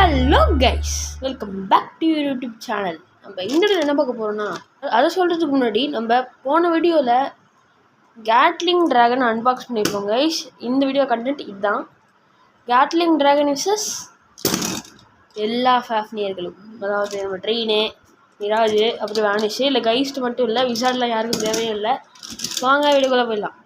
Hello guys, welcome back to YouTube channel. நம்ம இந்த வீடியோவில் என்ன பார்க்க போகிறோம்னா, அதை சொல்கிறதுக்கு முன்னாடி நம்ம போன வீடியோவில் கேட்லிங் ட்ராகன் அன்பாக்ஸ் பண்ணியிருக்கோம் கைஸ். இந்த வீடியோ கண்டென்ட் இதுதான். கேட்லிங் ட்ராகன் விசஸ் எல்லா ஃபேஃப்னியர்களும், அதாவது நம்ம ட்ரெயினு, மிராஜு, அப்புறம் வேனிஷு, இல்லை கைஸ்ட்டு மட்டும் இல்லை, விசார்ட்லாம் யாருக்கும் தேவையும் இல்லை. வாங்க வீடியோக்குள்ளே போயிடலாம்.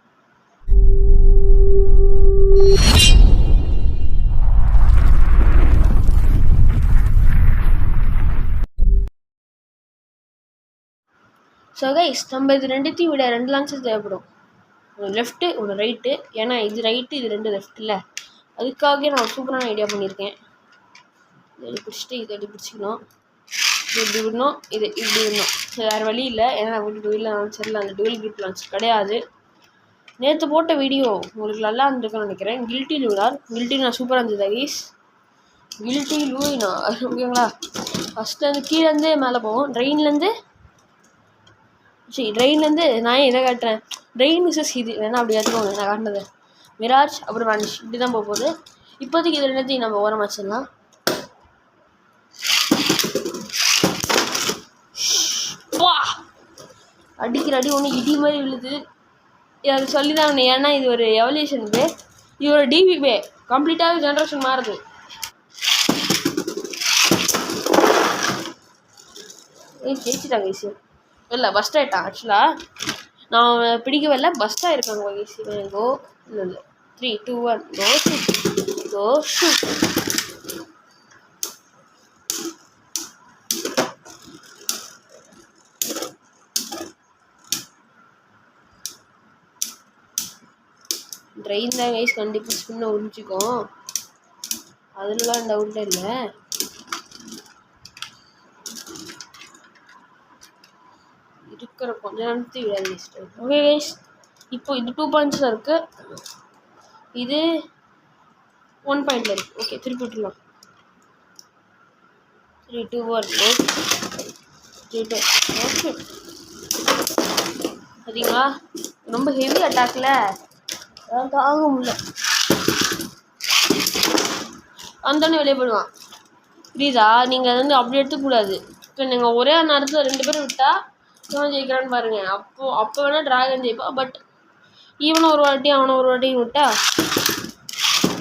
ஸோ கைஸ், நம்ம இது ரெண்டுத்தையும் விட 2 லான்ச்சஸ் தேவைப்படும். ஒன்று லெஃப்ட்டு, ஒன்று ரைட்டு. ஏன்னா இது ரைட்டு, இது 2 லெஃப்ட் இல்லை. அதுக்காகவே நான் சூப்பரான ஐடியா பண்ணியிருக்கேன். இது பிடிச்சிட்டு இதை எப்படி பிடிச்சிக்கணும், இது இப்படி விடணும், இது இப்படி விடணும். ஸோ வேறு வழி இல்லை. ஏன்னா நம்ம டூவில் லான்ச்சரில் அந்த டூவல் கிரிப் லான்ச் கிடையாது. நேற்று போட்ட வீடியோ உங்களுக்கு நல்லா இருந்திருக்குன்னு நினைக்கிறேன். கில்ட்டி லூனார், கில்ட்டி நான் சூப்பராக இருந்தது கைஸ். கில்ட்டி லூனா ஓகேங்களா. ஃபஸ்ட்லேருந்து கீழேருந்து மேலே போவோம். ட்ரெயின்லேருந்து நான் இதை காட்டுறேன். ட்ரெயின் மிஸ்ஸஸ் இது வேணா அப்படி எடுத்துக்கோங்க. நான் காட்டினது மிராஜ், அப்புறம் வேனிஷ், இப்படி தான் போக போகுது. இப்போதைக்கு இது ரெண்டுத்தையும் நம்ம ஓரம் வச்சிடலாம். அடிக்கிற அடி ஒன்று இடி மாதிரி விழுது. அது சொல்லி தான், ஏன்னா இது ஒரு எவல்யூஷன் பே, இது ஒரு டிவி பே, கம்ப்ளீட்டாக ஜென்ரேஷன் மாறுது. ஜெயிச்சுட்டாங்க ஈஸி. இல்லை பஸ்ட் ஆகிட்டான். ஆக்சுவலாக நான் பிடிக்கவே இல்லை, பஸ்ட்டாக இருக்காங்க ஈஸி. கோ இல்லை இல்லை 3, 2, 1 கோ ஷூட், கோ ஷூட். ட்ரெயின் தான் கைஸ் கண்டிப்பாக ஸ்பின்னை உறிஞ்சிக்கும், அதுலலாம் டவுட்டே இல்லை. இருக்கிற கொஞ்ச நேரத்தை விடாது கைஸ். ஓகே கைஸ், இப்போ இது 2 பாயிண்ட்ஸில் இருக்குது, இது 1 பாயிண்டில் இருக்குது. ஓகே, திருப்பி விட்டுலாம். 3, 2, 1 ஓகே. சரிங்களா, ரொம்ப ஹெவி அட்டாக்ல அதான் தாங்க முடியல. அந்தோடனே வெளியே போயிடுவான். புரியுதா? நீங்கள் அது வந்து அப்படி எடுத்துக்கூடாது. இப்போ நீங்கள் ஒரே நேரத்தில் 2 பேரும் விட்டால் இவன் ஜெயிக்கிறான்னு பாருங்க. அப்போ வேணால் ட்ராகன் ஜெயிப்பா. பட் இவனை ஒரு வாட்டி அவனை ஒரு வாட்டின்னு விட்டா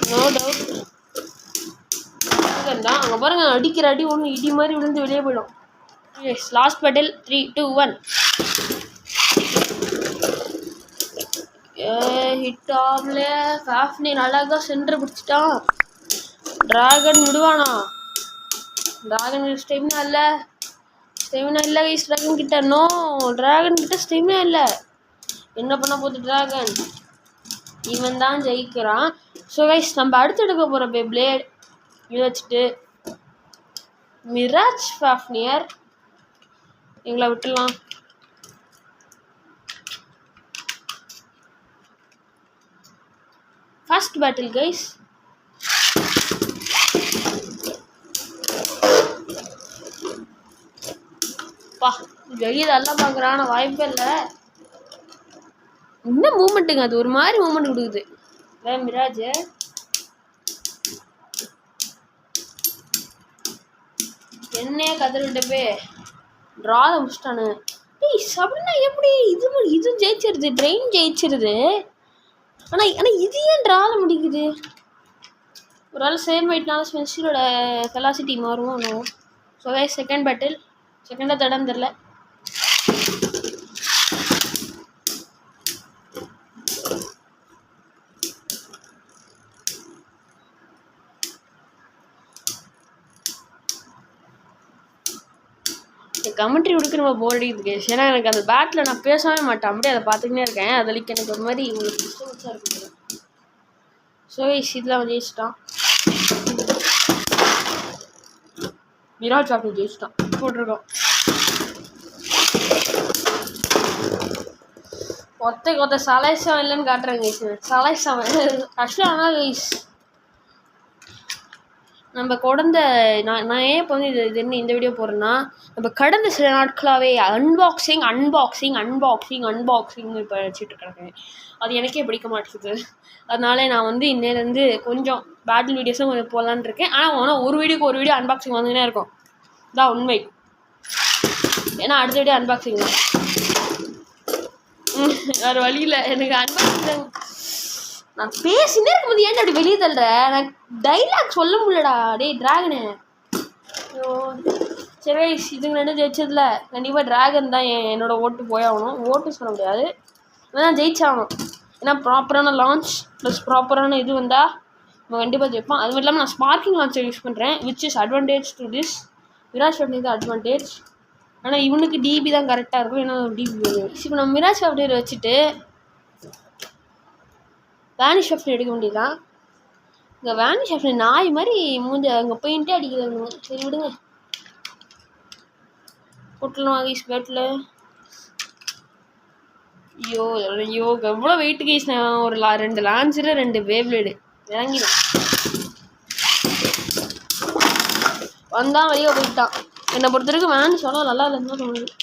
நோ டவுட் தான். அங்கே பாருங்க, அடிக்கிற அடி ஒன்று இடி மாதிரி விழுந்து வெளியே போயிடும். லாஸ்ட் பேட்டில் 3, 2, 1 ஹிட் ஆகல. ஃபேஃப்னி அழகாக சென்டர் பிடிச்சிட்டான். ட்ராகன் விடுவானா? ட்ராகன் ஸ்டெமினா இல்லை கைஸ். ட்ராகன் கிட்ட நோ, ட்ராகன் கிட்ட ஸ்டெமினா இல்லை. என்ன பண்ண போகுது ட்ராகன்? இவன் தான் ஜெயிக்கிறான். ஸோ கைஸ், நம்ம அடுத்து எடுக்க போகிற பேப்ளேட் இது வச்சுட்டு மிராஜ் ஃபேஃப்னியர் எங்களை விட்டுலாம். First battle guys. பா வெளியே எல்லாம் பார்க்குறான், வாய்ப்பே இல்லை. என்ன மூமெண்ட்டுங்க அது, ஒரு மாதிரி மூமெண்ட் கொடுக்குது. மிராஜ் என்னையே கதறிட்டப்பே ட்ராத முடிச்சிட்டானு. அப்படின்னா எப்படி இது ஜெயிச்சிருது, ட்ரெயின் ஜெயிச்சிருது. ஆனால் இது ஏன் ட்ரால முடிக்குது? ஒரு ஆள் சேம் வெயிட்னால ஸ்பென்சரோட வெலாசிட்டி மாறும். ஸோ செகண்ட் பேட்டில், செகண்டாக தடம் தெரில. கமெண்ட்ரி கொடுக்க நம்ம போர் அடிக்குது. ஏன்னா எனக்கு அந்த பேட்டில் நான் பேசவே மாட்டேன், அப்படியே அதை பார்த்துக்கினே இருக்கேன். அதுக்கு எனக்கு ஒரு மாதிரி உங்களுக்கு டிஸ்டர்பன்ஸாக இருக்குது. ஸோ இதில் அவன் ஜெயிச்சிட்டான். மிராஜ் அப்படி ஜெயிச்சிட்டான் போட்டிருக்கோம். ஒத்த சலைசம் இல்லைன்னு காட்டுறேன் கைஸ். சலைசம் ஆக்சுவலாக ஆனால் கைஸ் நம்ம கடந்த நான் ஏன் இப்போ வந்து இது என்ன இந்த வீடியோ போடுறேன்னா, நம்ம கடந்த சில நாட்களாகவே அன்பாக்சிங் இப்போ வச்சுட்டு இருக்காங்க. அது எனக்கே பிடிக்க மாட்டேங்குது. அதனால நான் வந்து இன்னையிலேருந்து கொஞ்சம் பேட்டில் வீடியோஸும் கொஞ்சம் போடலான்னு இருக்கேன். ஆனால் ஒரு வீடியோ அன்பாக்சிங் வந்துன்னே இருக்கும். இதான் உண்மை. ஏன்னா அடுத்த வீடியோ அன்பாக்சிங் தான். வேறு வழியில் எனக்கு அன்பாக்சிங் நான் பேசினே இருக்கும்போது ஏன்டா அப்படி வெளியே தள்ளுற? எனக்கு டைலாக் சொல்ல முடியலடா. டேய் டிராகனு. ஐயோ சரி இதுங்க ரெண்டு ஜெயிச்சதில் கண்டிப்பாக டிராகன் தான் என்னோட ஓட்டு போயாகணும். ஓட்டு சொல்ல முடியாது, அதான் ஜெயிச்சாகணும். ஏன்னா ப்ராப்பரான லான்ச் ப்ளஸ் ப்ராப்பரான இது வந்தால் நம்ம கண்டிப்பாக ஜெயிப்போம். அது மட்டும் இல்லாமல் நான் ஸ்பார்க்கிங் லான்ச்சர் யூஸ் பண்ணுறேன், which is advantage to this. Mirage ஃபேப்டரி தான் அட்வான்டேஜ். ஆனால் இவனுக்கு டிபி தான் கரெக்டாக இருக்கும், ஏன்னா டிபி வேணும். இப்போ நம்ம மிராஜ் ஃபேப்டரி வச்சுட்டு வேனிஷ் ஃபேப்டரி எடுக்க வேண்டியதுதான். இங்கே வேனிஷ் ஃபேப்டரி நாய் மாதிரி மூஞ்சி அங்கே போயின்ட்டே அடிக்கிறாங்க. சரி விடுங்க, போட்டலாம் கைஸ் பேட்டில். ஐயோ எவ்வளோ வெயிட் கைஸ். நான் ஒரு 2 லான்ச்சரு 2 பேப்ளேடு இறங்கிடும். வந்தான் வெளியே போயிட்டான். என்னை பொறுத்த வரைக்கும் வேன் சொன்னால் நல்லா இல்லைன்னு தான் தோணுது.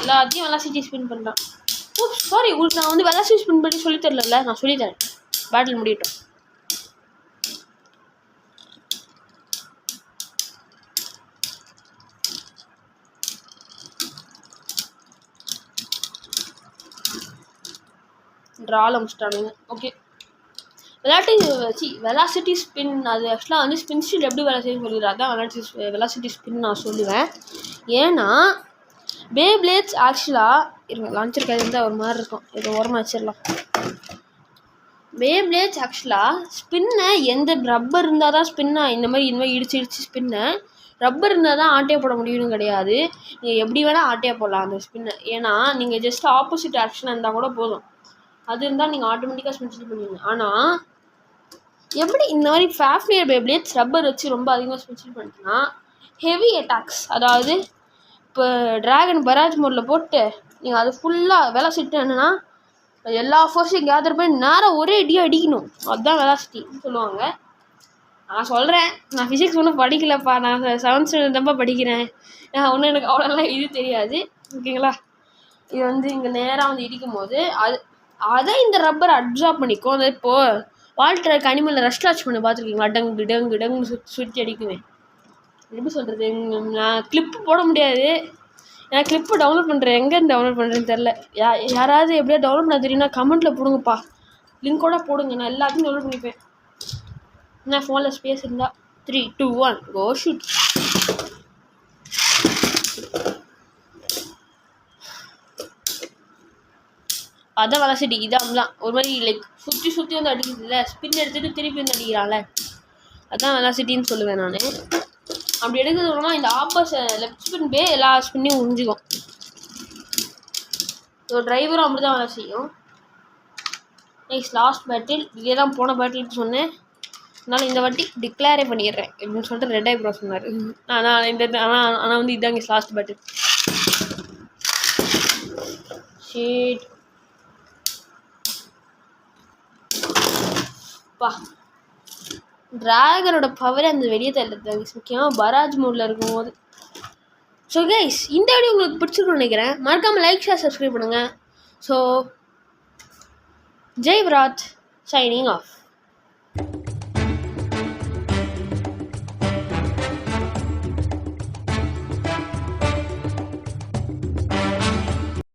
எல்லாத்தையும் வெலாசிட்டி ஸ்பின் பண்ணுறான். சாரி, உங்களுக்கு நான் வந்து வெலாசிட்டி ஸ்பின் பண்ணி சொல்லி தரல, நான் சொல்லித்தரேன். பேட்டில் முடியட்டும். ட்ரால் அமிச்சிட்டானுங்க. ஓகே, வெலாசிட்டி ஸ்பின் அது ஆக்சுவலாக வந்து ஸ்பின் ஸ்டீல் எப்படி வேலை செய்யணும்னு சொல்லிடுறாங்க. அதான் வெலாசிட்டி ஸ்பின் நான் சொல்லுவேன். ஏன்னா பேப்ளேட்ஸ் ஆக்சுவலாக இருங்க, லான்ச்சர் கையில் இருந்தால் ஒரு மாதிரி இருக்கும், இதை ஓரமாக வச்சிடலாம். பேப்ளேட்ஸ் ஆக்சுவலாக ஸ்பின்னை எந்த ரப்பர் இருந்தால் தான் ஸ்பின்னாக இந்த மாதிரி இடிச்சு ஸ்பின்னை ரப்பர் இருந்தால் தான் ஆட்டையை போட முடியும்னு கிடையாது. நீங்கள் எப்படி வேணால் ஆட்டையை போடலாம் அந்த ஸ்பின்னை. ஏன்னா நீங்கள் ஜஸ்ட் ஆப்போசிட் ஆக்ஷனாக இருந்தால் கூட போதும், அது இருந்தால் நீங்கள் ஆட்டோமேட்டிக்காக ஸ்பின் பண்ணுவீங்க. ஆனால் எப்படி இந்த மாதிரி ஃபேப்லியர் பேப்ளேட்ஸ் ரப்பர் வச்சு ரொம்ப அதிகமாக ஸ்பின் பண்ணிட்டுனா ஹெவி அட்டாக்ஸ், அதாவது இப்போ ட்ராகன் பராஜ் மோடில் போட்டு நீங்கள் அது ஃபுல்லாக வெலாசிட்டி என்னென்னா எல்லா ஃபோர்ஸையும் கேதர் பண்ணி நேராக ஒரே அடியாக அடிக்கணும். அதுதான் வெலாசிட்டின்னு சொல்லுவாங்க. நான் சொல்கிறேன், நான் ஃபிசிக்ஸ் ஒன்றும் படிக்கலப்பா, நான் 7th ஸ்டாண்டர்ட் தான்ப்பா படிக்கிறேன். ஒன்றும் எனக்கு அவ்வளோலாம் இது தெரியாது, ஓகேங்களா. இது வந்து இங்கே நேராக வந்து இடிக்கும் போது அதை இந்த ரப்பரை அப்சார்ப் பண்ணிக்கும். அது இப்போது வால்ட்ராக் அனிமலில் ரஷ் லாச் பண்ணி பார்த்துருக்கீங்களா? டங்குன்னு சுற்றி அடிக்குவேன். எப்படி சொல்கிறது, நான் கிளிப்பு போட முடியாது, ஏன்னா கிளிப்பு டவுன்லோட் பண்ணுறேன், எங்கேருந்து டவுன்லோட் பண்ணுறேன்னு தெரில. யாராவது எப்படியா டவுன்லோட் பண்ண தெரியும்னா கமெண்ட்டில் போடுங்கப்பா, லிங்கோட போடுங்க, நான் எல்லாத்தையும் டவுன்லோட் பண்ணிப்பேன். என்ன ஃபோனில் ஸ்பேஸ் இருந்தால். 3, 2, 1 கோ ஷூட். அதான் வெலாசிட்டி. இதான் ஒரு மாதிரி லைக் சுற்றி வந்து அடிக்குது இல்லை, ஸ்பின் எடுத்துகிட்டு திருப்பி வந்து அடிக்கிறான்ல, அதுதான் வெலாசிட்டின்னு சொல்லுவேன் நான். அப்படி எடுக்கிறது மூலமா இந்த லெஃப்ட் ஸ்பின் எல்லா ஸ்பின்னையும் உறிஞ்சிக்கும். ஸோ டிரைவரும் அப்படி தான் வேலை செய்யும். நெக்ஸ்ட் லாஸ்ட் பேட்டில், இதே தான் போன பேட்டிலுக்கு சொன்னேன், அதனால் இந்த வாட்டி டிக்ளேரே பண்ணிடுறேன் அப்படின்னு சொல்லிட்டு ரெட் ஐ ப்ரோ சொன்னார். ஆனால் வந்து இதாங்க லாஸ்ட் பேட்டில். ஷீட் பா, டிராகனோட பவரே அந்த வெளியே தள்ளுறது முக்கியமாக பராஜ் மோடில் இருக்கும்போது. ஸோ கைஸ், இந்த வீடியோ உங்களுக்கு பிடிச்சிருக்குன்னு நினைக்கிறேன். மறக்காமல் லைக் ஷேர் சப்ஸ்கிரைப் பண்ணுங்கள். So Jai Virat, signing off.